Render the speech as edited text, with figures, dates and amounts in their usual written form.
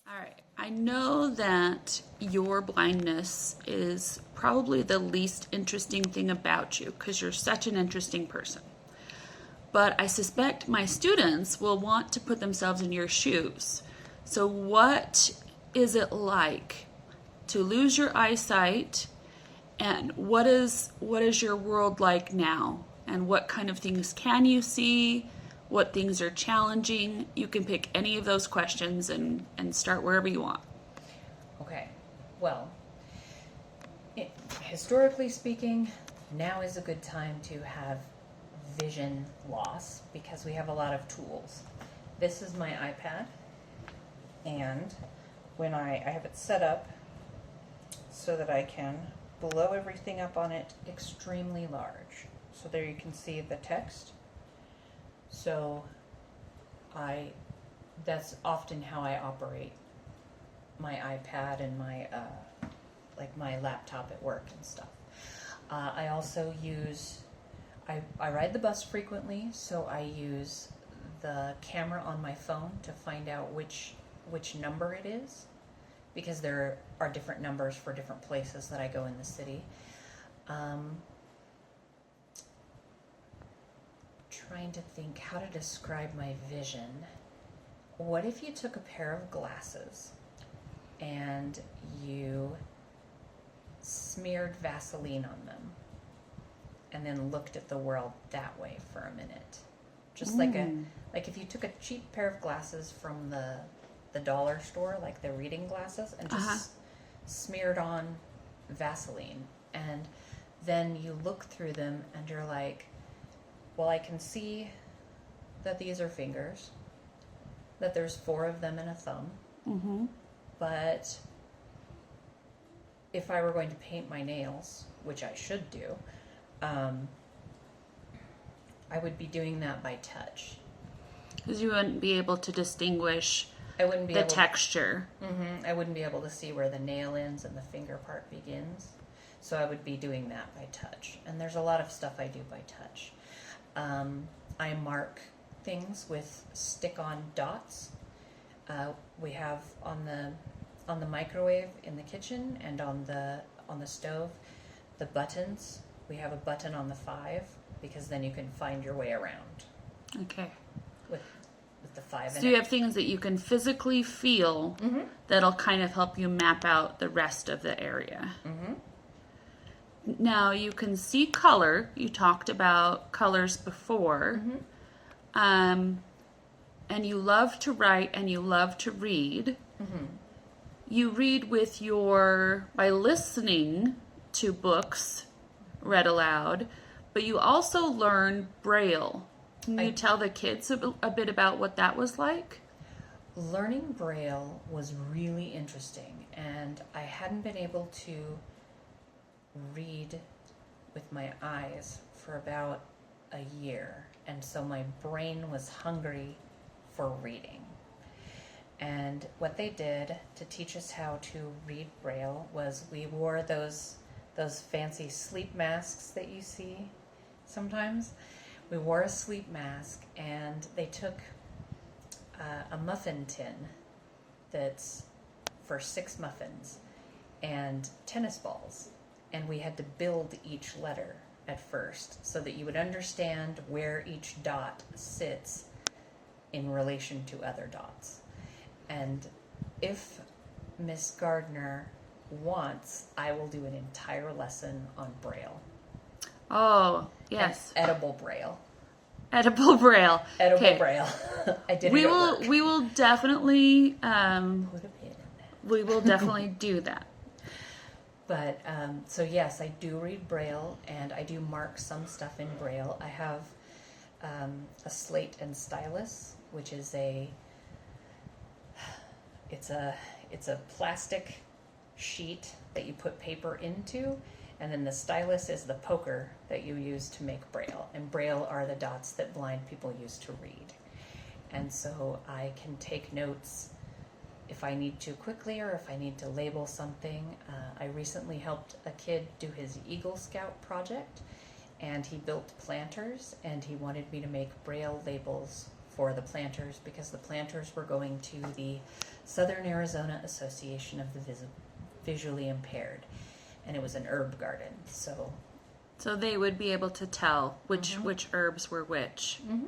All right. I know that your blindness is probably the least interesting thing about you because you're such an interesting person. But I suspect my students will want to put themselves in your shoes. So, what is it like to lose your eyesight, and what is your world like now? And what kind of things can you see? What things are challenging? You can pick any of those questions and start wherever you want. Okay, well, historically speaking, now is a good time to have vision loss because we have a lot of tools. This is my iPad, and when I have it set up so that I can blow everything up on it extremely large. So there you can see the text. So that's often how I operate my iPad and my my laptop at work and stuff. I also use I ride the bus frequently, so I use the camera on my phone to find out which number it is, because there are different numbers for different places that I go in the city. Trying to think how to describe my vision. What if you took a pair of glasses and you smeared Vaseline on them and then looked at the world that way for a minute? Just like if you took a cheap pair of glasses from the dollar store, like the reading glasses, and just smeared on Vaseline, and then you look through them and you're like, well, I can see that these are fingers, that there's 4 of them and a thumb, but if I were going to paint my nails, which I should do, I would be doing that by touch. Because you wouldn't be able to distinguish I wouldn't be the able texture. I wouldn't be able to see where the nail ends and the finger part begins. So I would be doing that by touch. And there's a lot of stuff I do by touch. I mark things with stick-on dots. We have on the microwave in the kitchen and on the stove the buttons. We have a button on the 5 because then you can find your way around. Okay. With the 5 So you have things that you can physically feel that'll kind of help you map out the rest of the area. Now you can see color. You talked about colors before. And you love to write and you love to read. You read by listening to books read aloud, but you also learn Braille. Can you tell the kids a bit about what that was like? Learning Braille was really interesting, and I hadn't been able to read with my eyes for about a year, and so my brain was hungry for reading. And what they did to teach us how to read Braille was we wore those fancy sleep masks that you see sometimes. We wore a sleep mask, and they took a muffin tin that's for 6 muffins and tennis balls, and we had to build each letter at first so that you would understand where each dot sits in relation to other dots. And if Miss Gardner wants, I will do an entire lesson on Braille. Oh, yes. And edible Braille. Edible Braille. Edible Braille. I did it at work. We will definitely Put a pin in that. we will definitely do that. But so yes, I do read Braille, and I do mark some stuff in Braille. I have a slate and stylus, which is it's a plastic sheet that you put paper into, and then the stylus is the poker that you use to make Braille. And Braille are the dots that blind people use to read. And so I can take notes if I need to quickly, or if I need to label something. I recently helped a kid do his Eagle Scout project, and he built planters, and he wanted me to make Braille labels for the planters because the planters were going to the Southern Arizona Association of the Visually Impaired, and it was an herb garden. So they would be able to tell which herbs were which. Mm-hmm.